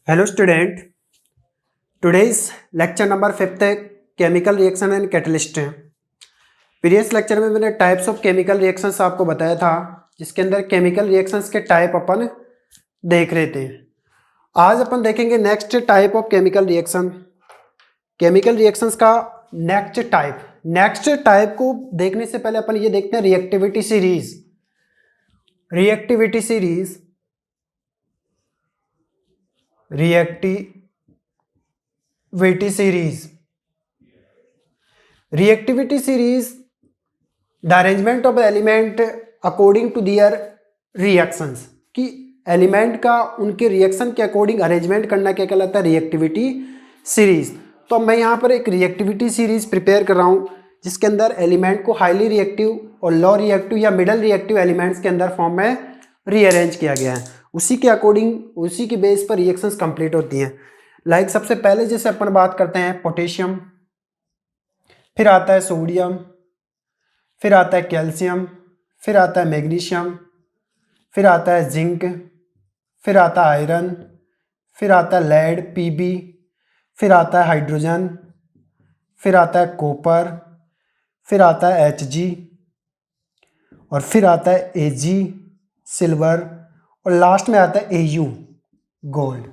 Hello student, today's lecture number 5 है chemical reaction and catalyst है। Previous lecture में मैंने टाइप्स ऑफ केमिकल रिएक्शंस आपको बताया था, जिसके अंदर केमिकल रिएक्शंस के टाइप अपन देख रहे थे। आज अपन देखेंगे next type of chemical reaction. Chemical reactions का नेक्स्ट टाइप को देखने से पहले अपन ये देखते हैं reactivity series. Reactivity series the arrangement of element according to their reactions, कि एलिमेंट का उनके रिएक्शन के अकॉर्डिंग अरेंजमेंट करना क्या कहलाता है, रिएक्टिविटी सीरीज। तो अब मैं यहाँ पर एक रिएक्टिविटी सीरीज प्रिपेयर कर रहा हूँ, जिसके अंदर एलिमेंट को हाईली रिएक्टिव और लो रिएक्टिव या मिडल रिएक्टिव एलिमेंट्स के अंदर फॉर्म में रीअरेंज किया गया है। उसी के अकॉर्डिंग, उसी के बेस पर रिएक्शंस कंप्लीट होती हैं। लाइक सबसे पहले जैसे अपन बात करते हैं पोटेशियम, फिर आता है सोडियम, फिर आता है कैल्शियम, फिर आता है मैग्नीशियम, फिर आता है जिंक, फिर आता है आयरन, फिर आता है लेड Pb, फिर आता है हाइड्रोजन, फिर आता है कॉपर, फिर आता है Hg, और फिर आता है Ag सिल्वर, और लास्ट में आता है Au गोल्ड।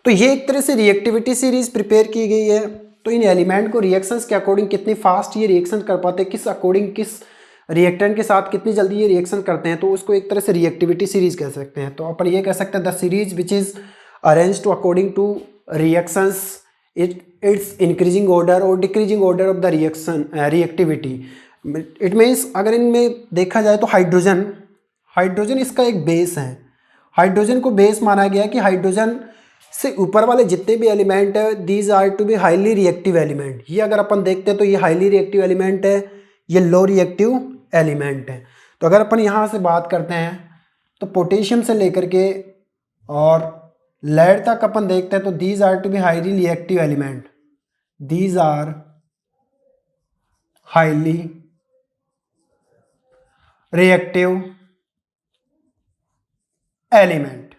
तो ये एक तरह से रिएक्टिविटी सीरीज प्रिपेयर की गई है। तो इन एलिमेंट को रिएक्शंस के अकॉर्डिंग कितनी फास्ट ये रिएक्शन कर पाते हैं, किस अकॉर्डिंग किस रिएक्टेंट के साथ कितनी जल्दी ये रिएक्शन करते हैं, तो उसको एक तरह से रिएक्टिविटी सीरीज कह सकते हैं। तो अपन ये कह सकते हैं the series which is arrange to according to reactions its increasing order और decreasing order of the reactivity. It means अगर इनमें देखा जाए तो हाइड्रोजन इसका एक बेस है। हाइड्रोजन को बेस माना गया कि हाइड्रोजन से ऊपर वाले जितने भी एलिमेंट है these are to be highly reactive element. ये अगर अपन देखते हैं तो ये हाईली रिएक्टिव एलिमेंट है, ये लो रिएक्टिव एलिमेंट है। तो अगर अपन यहाँ से बात करते हैं तो पोटेशियम से लेकर के और लेड तक अपन देखते हैं तो these are to be highly reactive element. These are highly reactive element.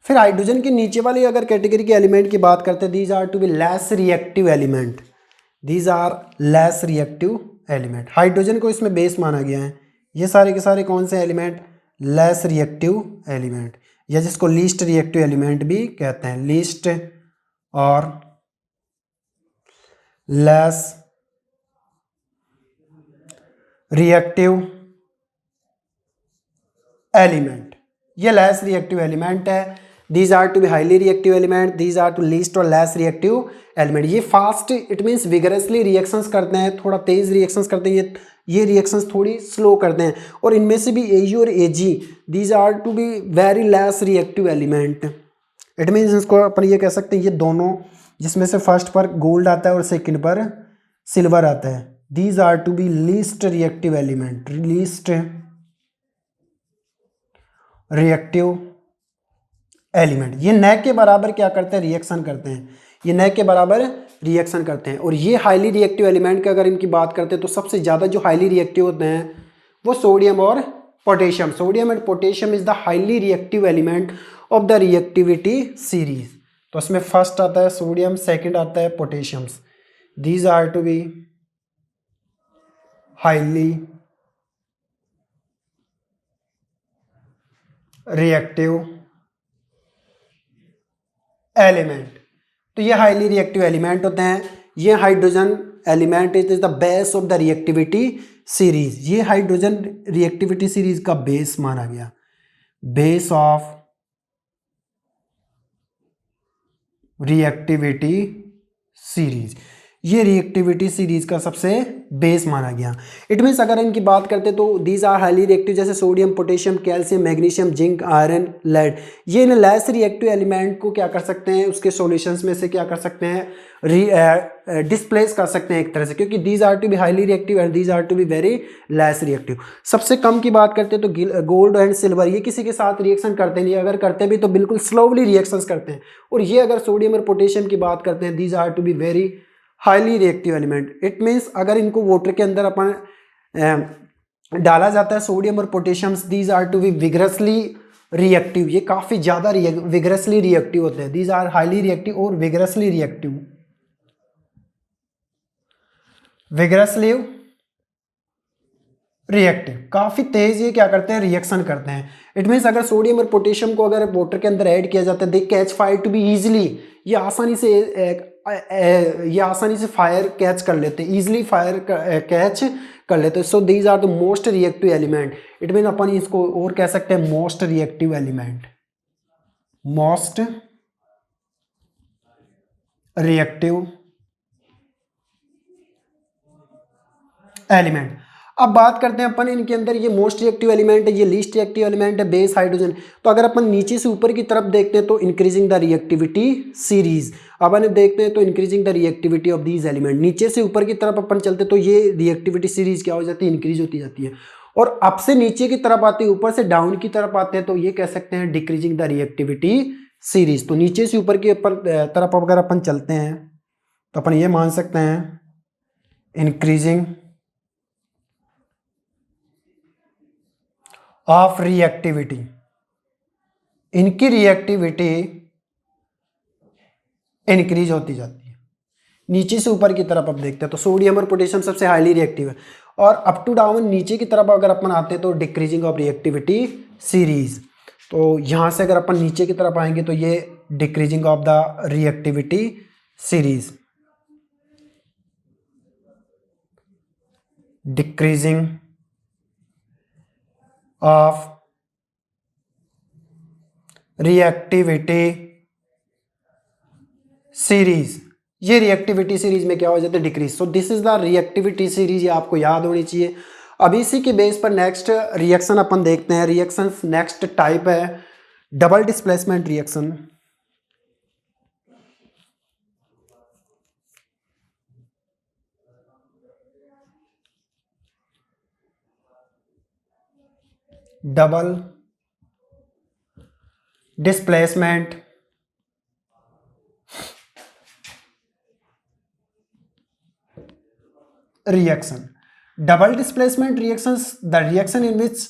फिर हाइड्रोजन के नीचे वाली अगर कैटेगरी के एलिमेंट की बात करते हैं, these are to be less reactive element. These are less reactive element. Hydrogen को इसमें बेस माना गया है। ये सारे के सारे कौन से एलिमेंट, लेस रिएक्टिव एलिमेंट, या जिसको लीस्ट रिएक्टिव एलिमेंट भी कहते हैं। लीस्ट और लेस रिएक्टिव एलिमेंट, ये लेस रिएक्टिव एलिमेंट है। These are to be highly reactive element, these are to least और लेस रिएक्टिव एलिमेंट। ये fast, it means vigorously reactions करते हैं, थोड़ा तेज रिएक्शंस करते हैं। ये रिएक्शंस थोड़ी स्लो करते हैं। और इनमें से भी Au और Ag, these are to be very less reactive element. It means इसको अपन ये कह सकते हैं, ये दोनों, जिसमें से फर्स्ट पर गोल्ड आता है और सेकेंड पर सिल्वर आता है, these are to be least reactive element. Least reactive element. ये न के बराबर क्या करते हैं, रिएक्शन करते हैं। ये न के बराबर रिएक्शन करते हैं। और ये हाईली रिएक्टिव एलिमेंट की अगर इनकी बात करते हैं तो सबसे ज़्यादा जो हाईली रिएक्टिव होते हैं वो सोडियम और potassium. Sodium and potassium is the highly reactive element of the reactivity series. तो इसमें फर्स्ट आता है सोडियम, सेकेंड आता है potassium. These are to be highly reactive element. तो ये हाईली रिएक्टिव एलिमेंट होते हैं। ये hydrogen element is the base of the reactivity series. ये हाइड्रोजन रिएक्टिविटी सीरीज का बेस माना गया, बेस ऑफ रिएक्टिविटी सीरीज। ये रिएक्टिविटी सीरीज का सबसे बेस माना गया। इट मीन्स अगर इनकी बात करते तो दीज आर हाईली रिएक्टिव, जैसे sodium, potassium, calcium, magnesium, zinc, iron, lead. ये इन लेस रिएक्टिव एलिमेंट को क्या कर सकते हैं, उसके सॉल्यूशंस में से क्या कर सकते हैं, डिस्प्लेस कर सकते हैं एक तरह से, क्योंकि these are to be highly reactive and these are to be very less reactive. सबसे कम की बात करते हैं तो गोल्ड एंड सिल्वर, ये किसी के साथ रिएक्शन करते नहीं, अगर करते भी तो बिल्कुल स्लोली रिएक्शंस करते हैं। और ये अगर सोडियम और पोटेशियम की बात करते हैं, these are to be very highly reactive element. It means अगर इनको वाटर के अंदर अपन डाला जाता है सोडियम और potassium, these are to be vigorously reactive, ये काफ़ी ज़्यादा विगरसली रिएक्टिव होते हैं। दीज आर हाईली रिएक्टिव और विगरसली रिएक्टिव। विगरसली रिएक्टिव, काफ़ी तेज ये क्या करते हैं, रिएक्शन करते हैं। इट मीन्स अगर सोडियम और पोटेशियम को अगर वाटर के अंदर ऐड किया जाता है, they catch fire to be easily, ये आसानी से फायर कैच कर लेते हैं, इजीली फायर कैच कर लेते हैं। So these are the most reactive element. It mean अपन इसको और कह सकते हैं most reactive element, most reactive element. अब बात करते हैं अपन इनके अंदर, ये मोस्ट रिएक्टिव एलिमेंट है, ये लीस्ट रिएक्टिव एलिमेंट है, बेस हाइड्रोजन। तो अगर अपन नीचे से ऊपर की तरफ देखते हैं तो इंक्रीजिंग द रिएक्टिविटी सीरीज, अपन देखते हैं तो increasing the reactivity of these element. नीचे से ऊपर की तरफ अपन चलते तो ये रिएक्टिविटी सीरीज क्या हो जाती है, इंक्रीज होती जाती है। और अब से नीचे की तरफ आते हैं, ऊपर से डाउन की तरफ आते हैं तो ये कह सकते हैं डिक्रीजिंग द रिएक्टिविटी सीरीज। तो नीचे से ऊपर की तरफ अगर अपन चलते हैं तो अपन ये मान सकते हैं इंक्रीजिंग ऑफ रिएक्टिविटी, इनकी रिएक्टिविटी इंक्रीज होती जाती है। नीचे से ऊपर की तरफ अब देखते हैं तो सोडियम और पोटेशियम सबसे हाईली रिएक्टिव है, और अप टू डाउन नीचे की तरफ अगर अपन आते हैं तो डिक्रीजिंग ऑफ रिएक्टिविटी सीरीज। तो यहां से अगर अपन नीचे की तरफ आएंगे तो ये decreasing of the reactivity series, decreasing of reactivity series, ये रिएक्टिविटी सीरीज में क्या हो जाता है, decrease. So this is the reactivity series, ये आपको याद होनी चाहिए। अब इसी के बेस पर नेक्स्ट रिएक्शन अपन देखते हैं। रिएक्शन नेक्स्ट टाइप है double displacement reaction. Double displacement reaction. Double displacement reactions, the reaction in which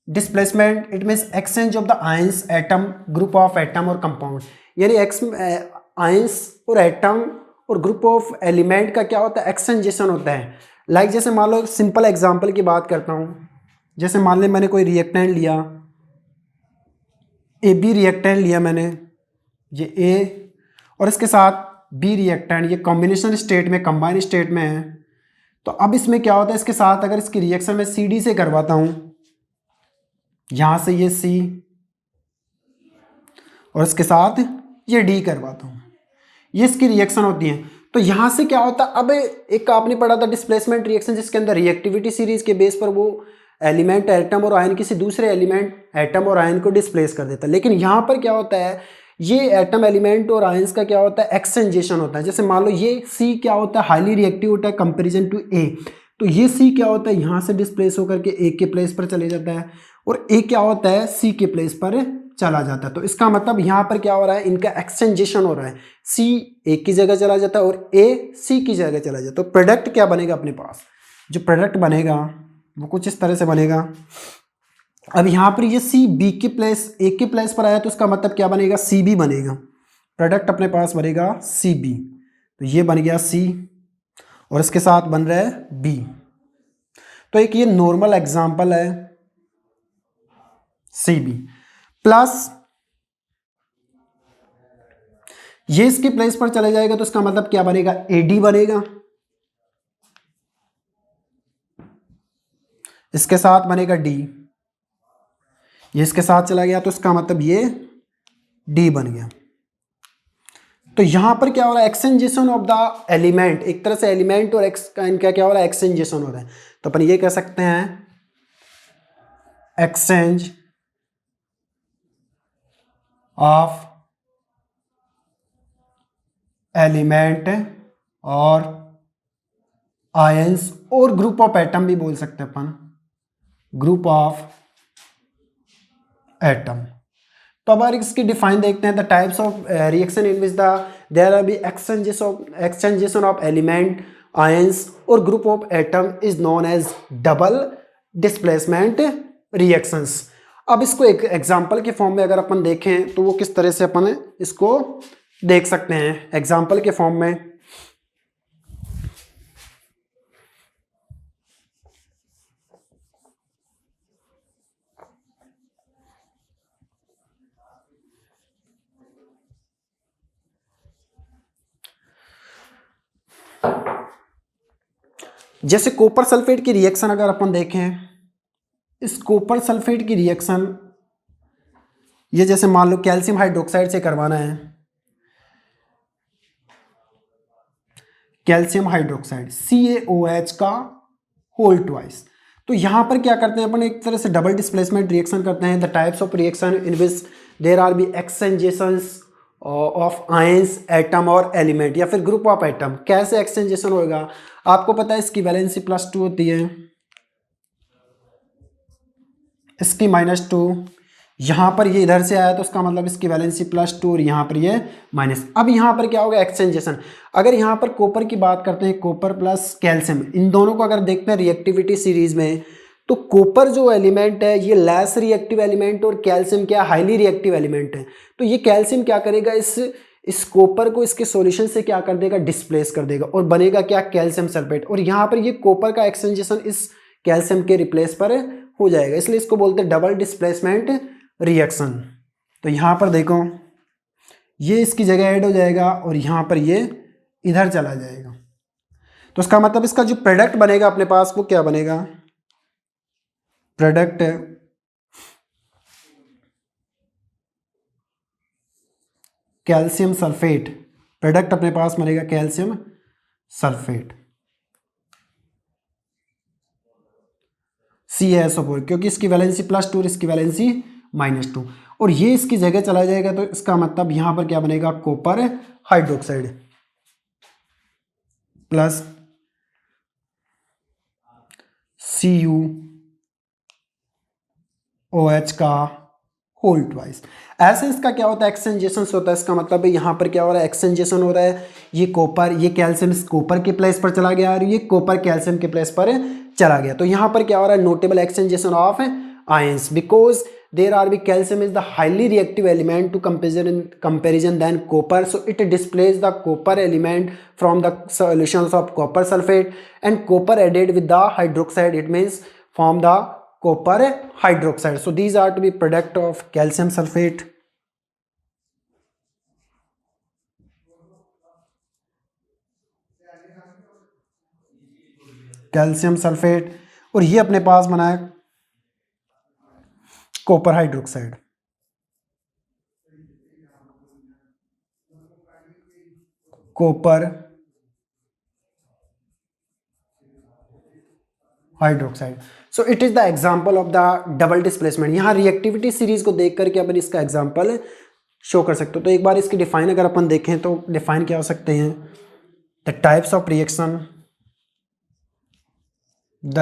displacement, it means exchange of the ions, atom, group of atom और compound, यानी ions और atom और group of element का क्या होता है, एक्सचेंजेशन होता है। लाइक जैसे मान लो सिंपल एग्जांपल की बात करता हूँ, जैसे मान ले मैंने कोई रिएक्टेंट लिया, ए बी रिएक्टेंट लिया मैंने, ये ए और इसके साथ बी रिएक्टेंट, ये कॉम्बिनेशन स्टेट में, कंबाइन स्टेट में है। तो अब इसमें क्या होता है, इसके साथ अगर इसकी रिएक्शन मैं सी डी से करवाता हूँ, यहाँ से ये सी और इसके साथ ये डी करवाता हूँ, ये इसकी रिएक्शन होती है। तो यहाँ से क्या होता है, अब एक आपने पढ़ा था डिस्प्लेसमेंट रिएक्शन, जिसके अंदर रिएक्टिविटी सीरीज के बेस पर वो एलिमेंट एटम और आयन किसी दूसरे एलिमेंट एटम और आयन को डिस्प्लेस कर देता है। लेकिन यहाँ पर क्या होता है, ये एटम एलिमेंट और आयंस का क्या होता है, एक्सचेंजेशन होता है। जैसे मान लो ये सी क्या होता है, हाईली रिएक्टिव होता है कंपेरिजन टू ए, तो ये सी क्या होता है, यहाँ से डिस्प्लेस होकर के ए के प्लेस पर चले जाता है, और ए क्या होता है, सी के प्लेस पर चला जाता है। तो इसका मतलब यहाँ पर क्या हो रहा है, इनका एक्सचेंजेशन हो रहा है, सी ए की जगह चला जाता है और ए सी की जगह चला जाता है। तो प्रोडक्ट क्या बनेगा अपने पास, जो प्रोडक्ट बनेगा वो कुछ इस तरह से बनेगा। अब यहाँ पर ये सी बी के प्लेस ए के प्लेस पर आया, तो उसका मतलब क्या बनेगा, सी बी बनेगा। प्रोडक्ट अपने पास बनेगा सी बी, तो ये बन गया सी और इसके साथ बन रहा है बी। तो एक ये नॉर्मल एग्जांपल है सी बी प्लस ये इसके प्लेस पर चले जाएगा, तो इसका मतलब क्या बनेगा, ए डी बनेगा। इसके साथ बनेगा डी, ये इसके साथ चला गया, तो इसका मतलब ये डी बन गया। तो यहां पर क्या हो रहा है, एक्सचेंजेशन ऑफ द एलिमेंट, एक तरह से एलिमेंट और एक्स का इनका क्या हो रहा है, एक्सचेंजेशन हो रहा है। तो अपन ये कह सकते हैं एक्सचेंज ऑफ एलिमेंट और आयंस और ग्रुप ऑफ एटम भी बोल सकते हैं अपन, ग्रुप ऑफ एटम। तो अब इसकी डिफाइन देखते हैं, the types of reaction in which the there are be exchangation of element, ions और group of atom is known as double displacement reactions. अब इसको एक एग्जाम्पल के फॉर्म में अगर अपन देखें तो वो किस तरह से अपन इसको देख सकते हैं एग्जाम्पल के फॉर्म में। जैसे कॉपर सल्फेट की रिएक्शन अगर अपन देखें, इस कॉपर सल्फेट की रिएक्शन ये जैसे मान लो कैल्शियम हाइड्रोक्साइड से करवाना है, कैल्शियम हाइड्रोक्साइड CaOH का होल ट्वाइस। तो यहां पर क्या करते हैं अपन, एक तरह से डबल डिस्प्लेसमेंट रिएक्शन करते हैं। The types of reaction in which there are be exchangations of ions, atom और एलिमेंट या फिर ग्रुप ऑफ एटम। कैसे एक्सचेंजेशन होगा, आपको पता है इसकी वैलेंसी +2 होती है, इसकी -2। यहां पर ये इधर से आया तो उसका मतलब इसकी वैलेंसी +2 और यहां पर ये माइनस। अब यहां पर क्या होगा, एक्सचेंजेशन। अगर यहां पर कॉपर की बात करते हैं, कॉपर प्लस कैल्शियम, इन दोनों को अगर देखते हैं रिएक्टिविटी सीरीज में, तो कॉपर जो एलिमेंट है ये लेस रिएक्टिव एलिमेंट और कैल्शियम क्या हाईली रिएक्टिव एलिमेंट है। तो ये कैल्शियम क्या करेगा, इस कॉपर को इसके सॉल्यूशन से क्या कर देगा, डिस्प्लेस कर देगा और बनेगा क्या, कैल्शियम सल्फेट। और यहाँ पर ये कॉपर का एक्सचेंजेशन इस कैल्शियम के रिप्लेस पर हो जाएगा, इसलिए इसको बोलते हैं डबल डिस्प्लेसमेंट रिएक्शन। तो यहाँ पर देखो ये इसकी जगह ऐड हो जाएगा और यहाँ पर ये इधर चला जाएगा। तो इसका मतलब इसका जो प्रोडक्ट बनेगा अपने पास वो क्या बनेगा, प्रोडक्ट कैल्शियम सल्फेट। प्रोडक्ट अपने पास बनेगा कैल्शियम सल्फेट CaSO4, क्योंकि इसकी वैलेंसी +2 और इसकी वैलेंसी -2 और ये इसकी जगह चला जाएगा। तो इसका मतलब यहां पर क्या बनेगा, कॉपर हाइड्रोक्साइड प्लस CuOH का होल ट्वाइस। ऐसे इसका क्या होता है, एक्सचेंजेशन होता है। इसका मतलब है यहाँ पर क्या हो रहा है, एक्सचेंजेशन हो रहा है। ये कॉपर, ये कैल्शियम इस कॉपर के प्लेस पर चला गया और ये कॉपर कैल्शियम के प्लेस पर चला गया। तो यहाँ पर क्या हो रहा है, notable exchangation of ions because there are be calcium is the highly reactive element to comparison than copper, so it displays the copper element from the solutions of copper sulfate and copper added with the hydroxide, it means form the copper hydroxide. So these are to be product of calcium sulfate. Calcium sulphate और ये अपने पास बना है copper hydroxide. Copper hydroxide. So it is the example of the double displacement. यहाँ reactivity series को देख करके अपन इसका एग्जांपल शो कर सकते हो। तो एक बार इसकी डिफाइन अगर अपन देखें तो डिफाइन क्या हो सकते हैं, the types of reaction, the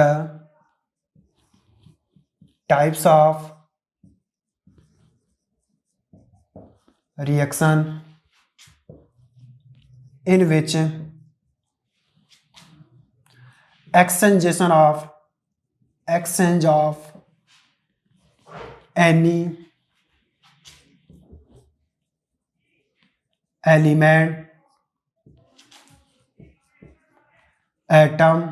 types of reaction in which exchange of any element, atom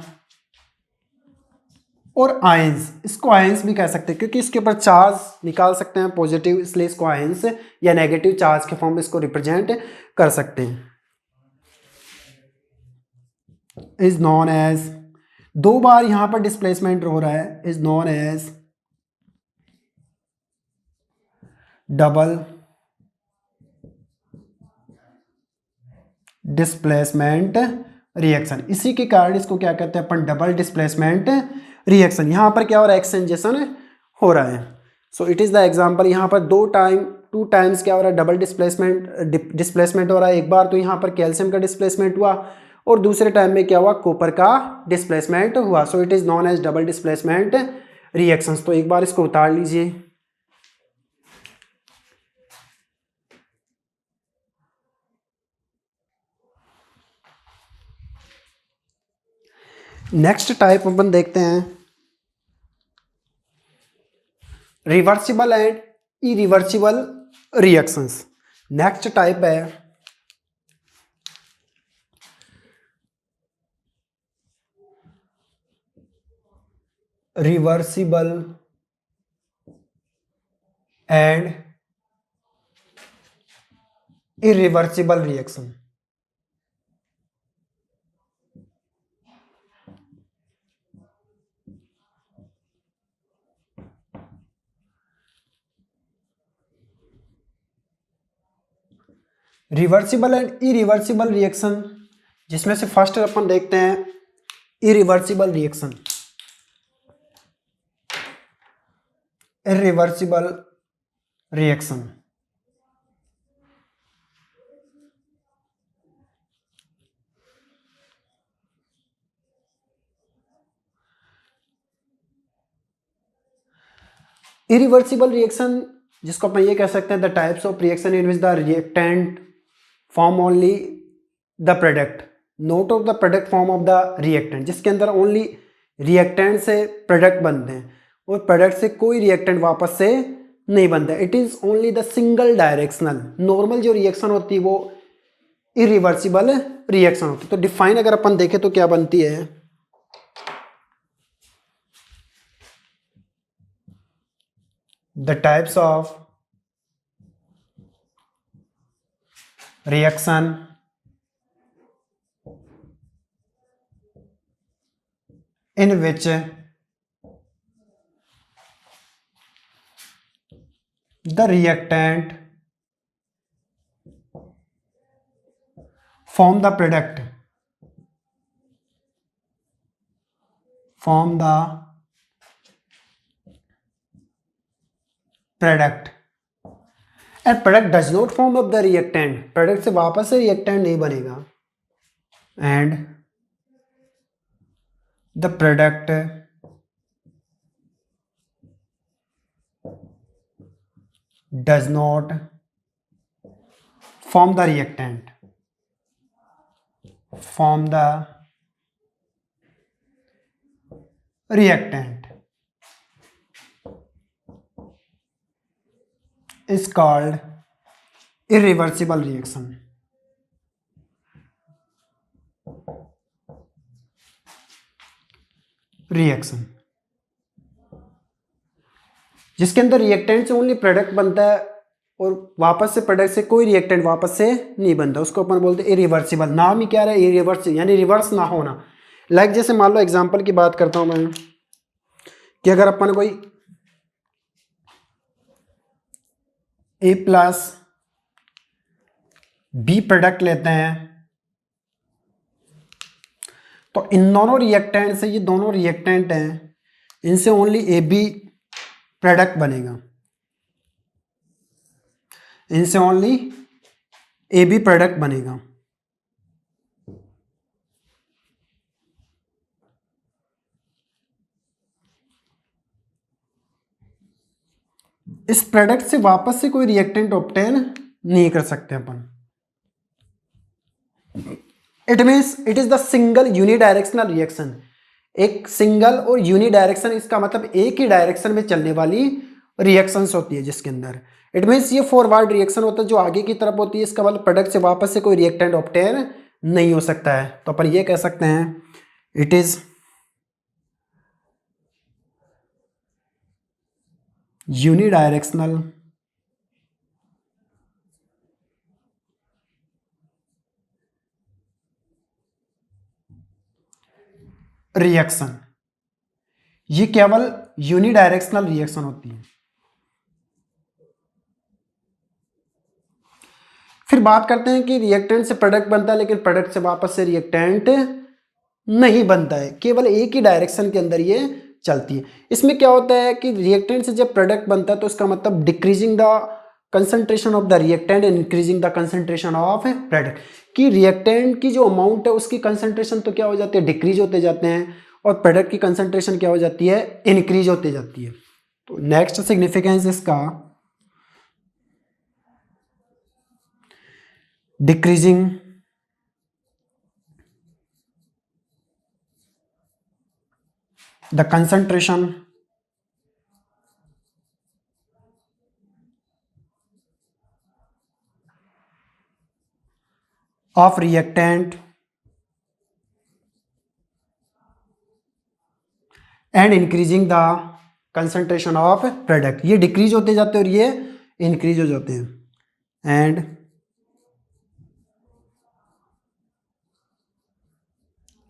और आयंस। इसको आयंस भी कह सकते हैं क्योंकि इसके ऊपर चार्ज निकाल सकते हैं पॉजिटिव, इसलिए इसको आयंस या नेगेटिव चार्ज के फॉर्म में इसको रिप्रेजेंट कर सकते हैं। इज नॉन एज, दो बार यहां पर डिस्प्लेसमेंट हो रहा है, is known as double displacement reaction. इसी के कारण इसको क्या कहते हैं अपन, डबल डिस्प्लेसमेंट रिएक्शन। यहां पर क्या हो रहा है, एक्सचेंजेशन हो रहा है। सो इट इज द एग्जांपल। यहां पर टू टाइम्स क्या हो रहा है, डबल डिस्प्लेसमेंट हो रहा है। एक बार तो यहां पर कैल्शियम का डिस्प्लेसमेंट हुआ और दूसरे टाइम में क्या हुआ, कॉपर का डिस्प्लेसमेंट हुआ। So it is known as double displacement reactions. तो एक बार इसको उतार लीजिए। नेक्स्ट टाइप अपन देखते हैं, reversible and irreversible reactions. Next type है reversible and irreversible reaction. Reversible and irreversible reaction, जिसमें से फर्स्ट अपन देखते हैं irreversible reaction. Irreversible reaction irreversible reaction जिसको अपन ये कह सकते हैं the types of reaction in which the reactant form only the product, not of the product form of the reactant, जिसके अंदर ओनली रिएक्टेंट से प्रोडक्ट बनते हैं और प्रोडक्ट से कोई रिएक्टेंट वापस से नहीं बनता। It is only the single directional. Normal जो रिएक्शन होती है वो इरिवर्सिबल रिएक्शन होती है। तो डिफाइन अगर अपन देखें तो क्या बनती है, the types of reaction in which the reactant form the product and product does not form up the reactant, product से वापस से reactant नहीं बनेगा and the product does not form the reactant, is called irreversible reaction. जिसके अंदर reactant से only product बनता है और वापस से प्रोडक्ट से कोई रिएक्टेंट वापस से नहीं बनता, उसको अपन बोलते हैं इरिवर्सिबल। नाम ही क्या रहा है, इरिवर्स, यानी रिवर्स ना होना। लाइक जैसे मान लो एग्जांपल की बात करता हूं मैं कि अगर अपन कोई ए प्लस बी प्रोडक्ट लेते हैं तो इन दोनों रिएक्टेंट से, ये दोनों रिएक्टेंट हैं, इनसे ओनली ए बी प्रोडक्ट बनेगा, इनसे ओनली ए बी प्रोडक्ट बनेगा। इस प्रोडक्ट से वापस से कोई रिएक्टेंट ऑब्टेन नहीं कर सकते अपन। It means it is the single unidirectional reaction. एक सिंगल और यूनिडायरेक्शन, इसका मतलब एक ही डायरेक्शन में चलने वाली रिएक्शंस होती है जिसके अंदर। इट मीन्स ये फॉरवर्ड रिएक्शन होता है जो आगे की तरफ होती है, इसका मतलब प्रोडक्ट से वापस से कोई रिएक्टेंट ऑब्टेन नहीं हो सकता है। तो अपन ये कह सकते हैं इट इज यूनिडायरेक्शनल रिएक्शन। ये केवल यूनिडायरेक्शनल रिएक्शन होती है। फिर बात करते हैं कि रिएक्टेंट से प्रोडक्ट बनता है लेकिन प्रोडक्ट से वापस से रिएक्टेंट नहीं बनता है, केवल एक ही डायरेक्शन के अंदर ये चलती है। इसमें क्या होता है कि रिएक्टेंट से जब प्रोडक्ट बनता है तो इसका मतलब decreasing the concentration of the reactant and increasing the concentration of product, कि रिएक्टेंट की जो अमाउंट है उसकी कंसंट्रेशन तो क्या हो जाती है, डिक्रीज होते जाते हैं, और प्रोडक्ट की कंसंट्रेशन क्या हो जाती है, इंक्रीज होते जाती है। तो नेक्स्ट सिग्निफिकेंस इसका decreasing the concentration of reactant and increasing the concentration of product. ये डिक्रीज होते जाते हैं और ये इंक्रीज हो जाते हैं। And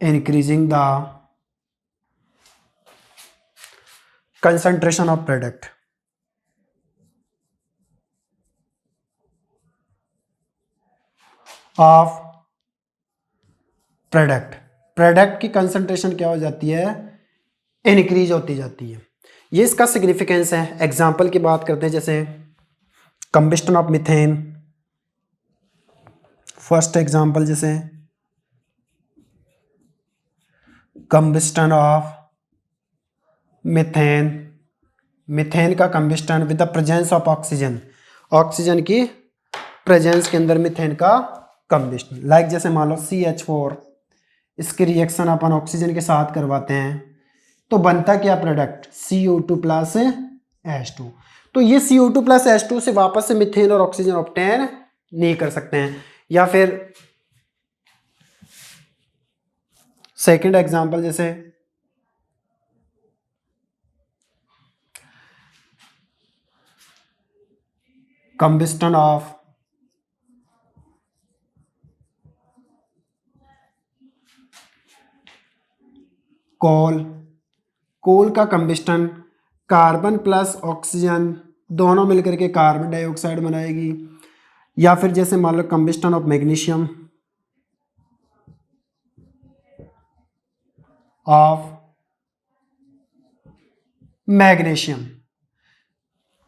increasing the concentration of product. Of product की कंसंट्रेशन क्या हो जाती है, इंक्रीज होती जाती है। ये इसका सिग्निफिकेंस है। एग्जाम्पल की बात करते हैं, जैसे combustion of methane. First example जैसे कंबस्टन ऑफ मीथेन, मीथेन का combustion with the presence of oxygen, oxygen की प्रेजेंस के अंदर मीथेन का कंबस्टन। लाइक जैसे मान लो CH4, इसके रिएक्शन अपन ऑक्सीजन के साथ करवाते हैं तो बनता क्या प्रोडक्ट, CO2 प्लस H2। तो ये CO2 प्लस H2 से वापस से मीथेन और ऑक्सीजन ऑब्टेन नहीं कर सकते हैं। या फिर सेकंड एग्जांपल जैसे कंबस्टन ऑफ कोल का कंबस्टन कार्बन प्लस ऑक्सीजन दोनों मिलकर के कार्बन डाइऑक्साइड बनाएगी। या फिर जैसे मान लो combustion of magnesium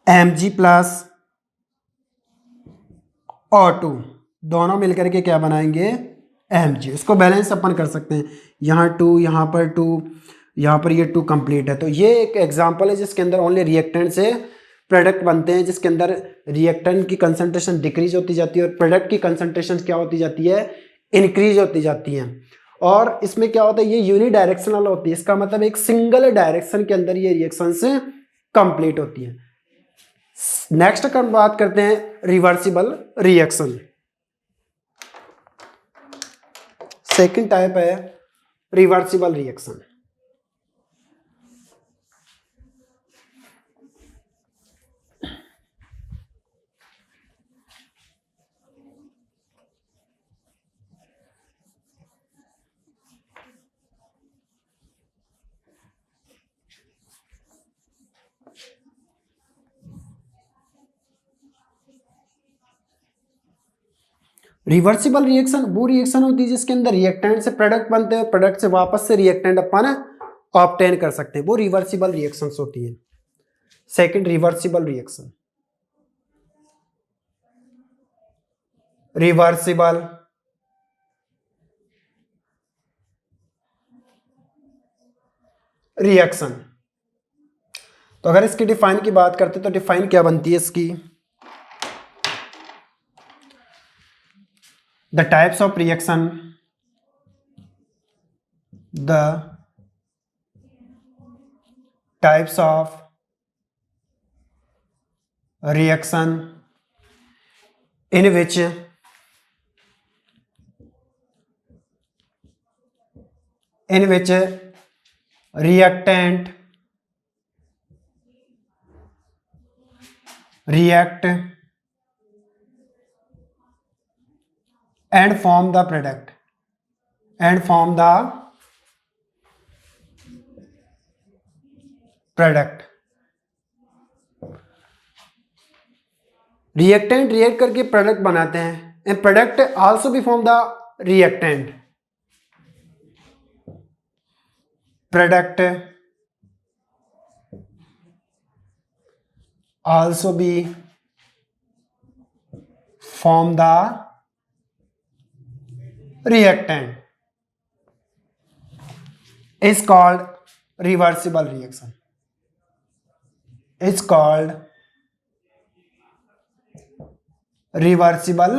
Mg plus O2 दोनों मिलकर के क्या बनाएंगे, Mg। इसको बैलेंस अपन कर सकते हैं, यहाँ 2, यहाँ पर 2, यहाँ पर ये 2 कंप्लीट है। तो ये एक एग्जांपल है जिसके अंदर ओनली रिएक्टेंट से प्रोडक्ट बनते हैं, जिसके अंदर रिएक्टेंट की कंसंट्रेशन डिक्रीज होती जाती है और प्रोडक्ट की कंसंट्रेशन क्या होती जाती है, इंक्रीज होती जाती है। और इसमें क्या होता है, ये यूनि डायरेक्शनल होती है। इसका मतलब एक सिंगल डायरेक्शन के अंदर ये रिएक्शन से कंप्लीट होती है। नेक्स्ट हम बात करते हैं रिवर्सिबल रिएक्शन। सेकंड टाइप है रिवर्सिबल रिएक्शन। रिवर्सिबल रिएक्शन वो रिएक्शन होती है जिसके अंदर रिएक्टेंट से प्रोडक्ट बनते हैं, प्रोडक्ट से वापस से रिएक्टेंट अपन ऑब्टेन कर सकते हैं, वो रिवर्सिबल रिएक्शंस होती है। Second reversible reaction, reversible reaction. तो अगर इसकी डिफाइन की बात करते हैं तो डिफाइन क्या बनती है इसकी, the types of reaction, the types of reaction in which reactant react and form the product reactant react करके प्रोडक्ट बनाते हैं and product also be form the reactant, product also be form the reactant is called reversible reaction, is called reversible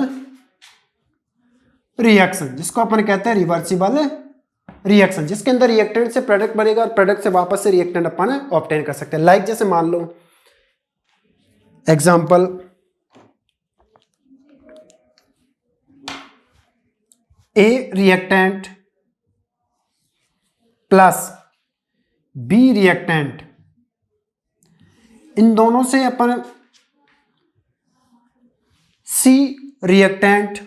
reaction, जिसको अपन कहते हैं reversible reaction, जिसके अंदर reactant से product बनेगा और प्रोडक्ट से वापस से रिएक्टेंट अपन ऑब्टेन कर सकते हैं। लाइक जैसे मान लो example A reactant plus B reactant, इन दोनों से अपन C reactant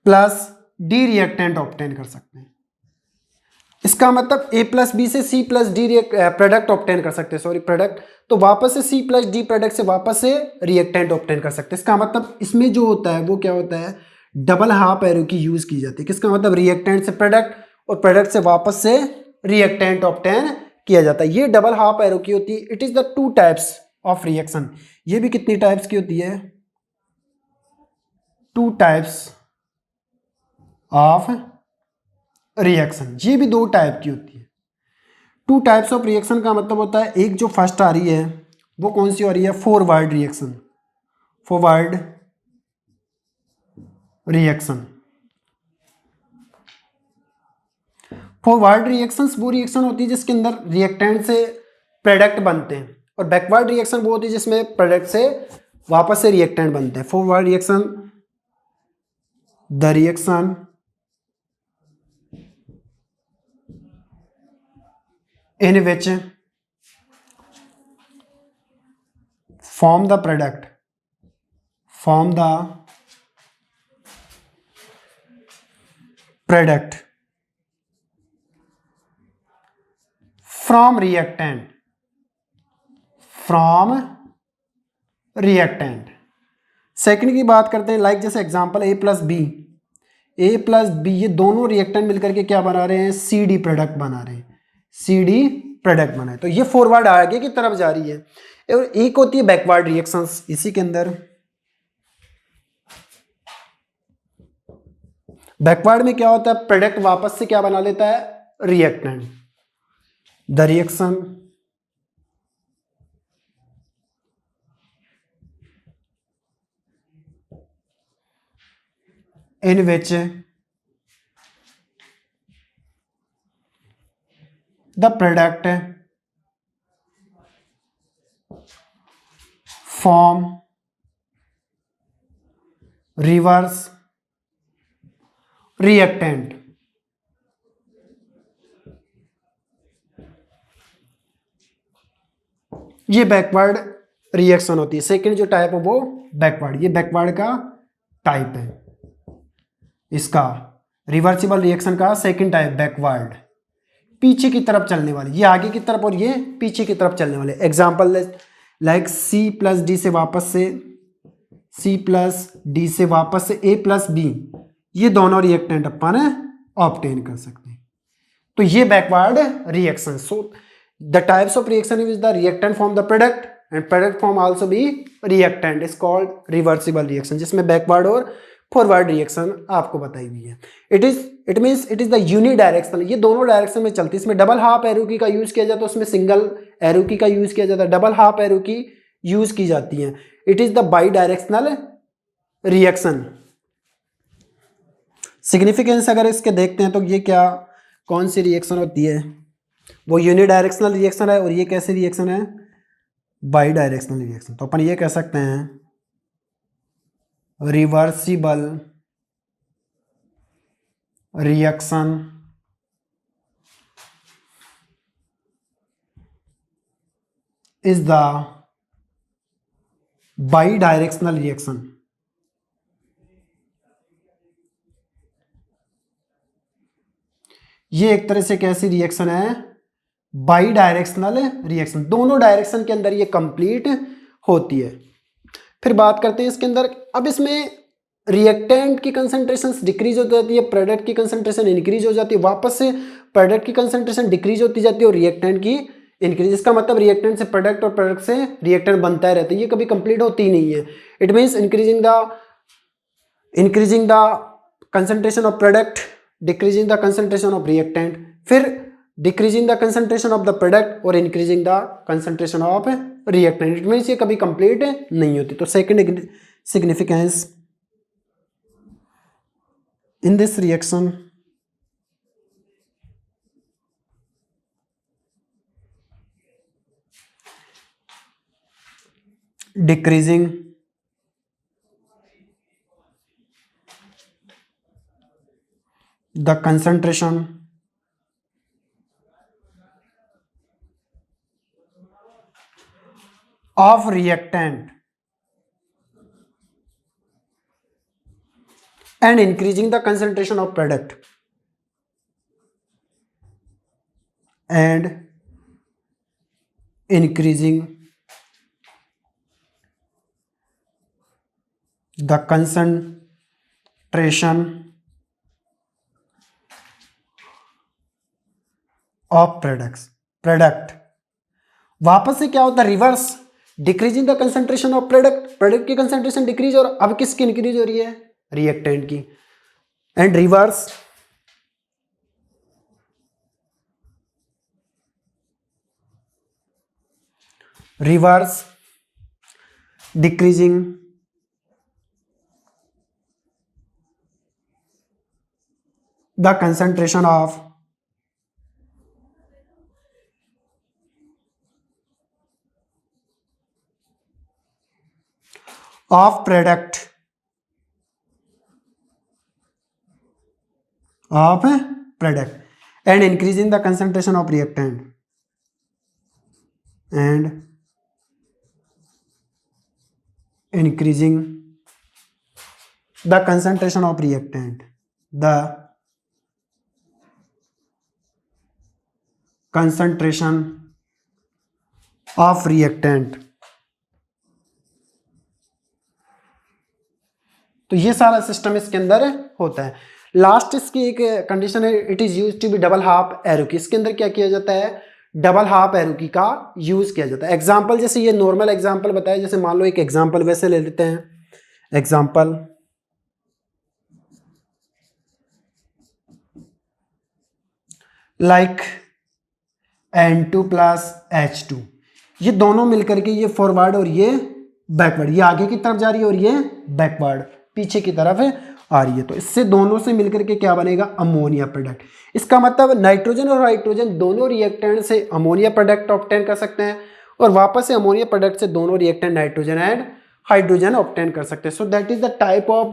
plus D reactant obtain कर सकते हैं। इसका मतलब ए प्लस बी से C plus D product obtain कर सकते हैं, सॉरी प्रोडक्ट, तो वापस से सी प्लस डी प्रोडक्ट से वापस से रिएक्टेंट ऑब्टेन कर सकते हैं। इसका मतलब इसमें जो होता है वो क्या होता है, डबल हाफ एरो की यूज की जाती है। किसका मतलब, रिएक्टेंट से प्रोडक्ट और प्रोडक्ट से वापस से रिएक्टेंट ऑब्टेन किया जाता है। ये डबल हाफ एरो की होती है। It is the two types of reaction. ये भी कितनी टाइप्स की होती है, टू टाइप्स ऑफ रिएक्शन। ये भी दो टाइप की होती है। टू टाइप्स ऑफ रिएक्शन का मतलब होता है, एक जो फर्स्ट आ रही है वो कौन सी आ रही है, forward reaction. Forward reaction, forward reactions वो रिएक्शन होती है जिसके अंदर रिएक्टेंट से प्रोडक्ट बनते हैं, और बैकवर्ड रिएक्शन वो होती है जिसमें प्रोडक्ट से वापस से रिएक्टेंट बनते हैं। Forward reaction, the reaction in which form the product from reactant second की बात करते हैं, लाइक जैसे एग्जांपल ए प्लस बी, ये दोनों रिएक्टेंट मिलकर के क्या बना रहे हैं, सी डी प्रोडक्ट बना रहे हैं, सी डी प्रोडक्ट बना है। तो ये फॉरवर्ड आगे की तरफ जा रही है। और एक होती है बैकवर्ड रिएक्शंस। इसी के अंदर बैकवर्ड में क्या होता है, प्रोडक्ट वापस से क्या बना लेता है, reactant. The reaction in which the product form reverse reactant. ये बैकवर्ड रिएक्शन होती है। सेकंड जो टाइप है वो बैकवर्ड, ये बैकवर्ड का टाइप है। इसका रिवर्सिबल रिएक्शन का सेकंड टाइप बैकवर्ड, पीछे की तरफ चलने वाली, ये आगे की तरफ और ये पीछे की तरफ चलने वाले। Example like C plus D से वापस से ए प्लस बी, ये दोनों रिएक्टेंट अपन ऑब्टेन कर सकते हैं। तो ये backward reaction. So the types of reaction is the reactant form the product and product form also be reactant, is called reversible reaction, जिसमें बैकवर्ड और फॉरवर्ड रिएक्शन आपको बताई हुई है। It means it is the unidirectional, ये दोनों direction में चलती है। इसमें डबल हाफ एरो की का यूज किया जाता है, उसमें सिंगल एरो की का यूज किया जाता है, डबल हाफ एरो की यूज की जाती है। It is the by directional reaction. Significance अगर इसके देखते हैं तो ये क्या, कौन सी रिएक्शन होती है, वो यूनिडायरेक्शनल रिएक्शन है, और ये कैसी रिएक्शन है, बाई डायरेक्शनल रिएक्शन। तो अपन ये कह सकते हैं reversible reaction is the by directional reaction. ये एक तरह से कैसी रिएक्शन है, बाई डायरेक्शनल रिएक्शन, दोनों डायरेक्शन के अंदर ये कंप्लीट होती है। फिर बात करते हैं इसके अंदर, अब इसमें रिएक्टेंट की कंसंट्रेशन डिक्रीज हो जाती है, प्रोडक्ट की कंसंट्रेशन इंक्रीज हो जाती है, वापस से प्रोडक्ट की कंसंट्रेशन डिक्रीज होती जाती है और रिएक्टेंट की इंक्रीज। इसका मतलब रिएक्टेंट से प्रोडक्ट और प्रोडक्ट से रिएक्टेंट बनता ही रहता है, ये कभी कंप्लीट होती ही नहीं है। It means increasing the concentration of product, decreasing the concentration of reactant, फिर decreasing the concentration of the product और increasing the concentration of reactant. It means ये कभी कंप्लीट नहीं होती। तो second significance in this reaction decreasing the concentration of reactant and increasing the concentration of product and increasing the concentration of product वापस से क्या होता है, reverse, decreasing the concentration of product की कंसंट्रेशन डिक्रीज, और अब किसकी इंक्रीज हो रही है, रिएक्टेंट की, and reverse decreasing the concentration of product and increasing the concentration of reactant and increasing the concentration of reactant, the concentration of reactant। तो ये सारा सिस्टम इसके अंदर होता है। लास्ट इसकी एक कंडीशन है, it is use to be double half arrow की। इसके अंदर क्या किया जाता है, डबल हाफ एरो की का यूज किया जाता है। एग्जांपल जैसे ये नॉर्मल एग्जांपल बताया, जैसे मान लो एक एग्जांपल वैसे ले लेते हैं, example like N2 plus H2, ये दोनों मिलकर के ये फॉरवर्ड और ये बैकवर्ड, ये आगे की तरफ जा रही है और ये बैकवर्ड पीछे की तरफ आ रही है। तो इससे दोनों से मिलकर के क्या बनेगा, अमोनिया प्रोडक्ट। इसका मतलब नाइट्रोजन और हाइड्रोजन दोनों रिएक्टेंट से अमोनिया प्रोडक्ट ऑब्टेन कर सकते हैं, और वापस से अमोनिया प्रोडक्ट से दोनों reactant nitrogen and hydrogen obtain कर सकते हैं। So that is the type of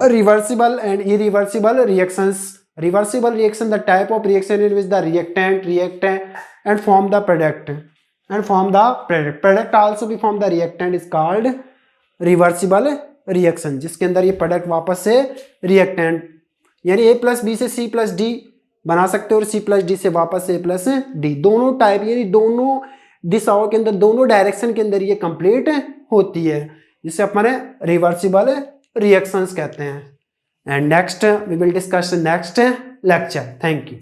reversible and irreversible reactions. Reversible reaction, the type of reaction in which the reactant react and form the product product also be form the reactant is called reversible reaction, जिसके अंदर ये product वापस से reactant, यानी A plus B से C plus D बना सकते हो, और C प्लस डी से वापस A प्लस डी, दोनों टाइप, यानी दोनों दिशाओं के अंदर, दोनों डायरेक्शन के अंदर ये कंप्लीट होती है, जिसे अपन रिवर्सिबल रिएक्शंस कहते हैं। And next we will discuss next lecture. Thank you.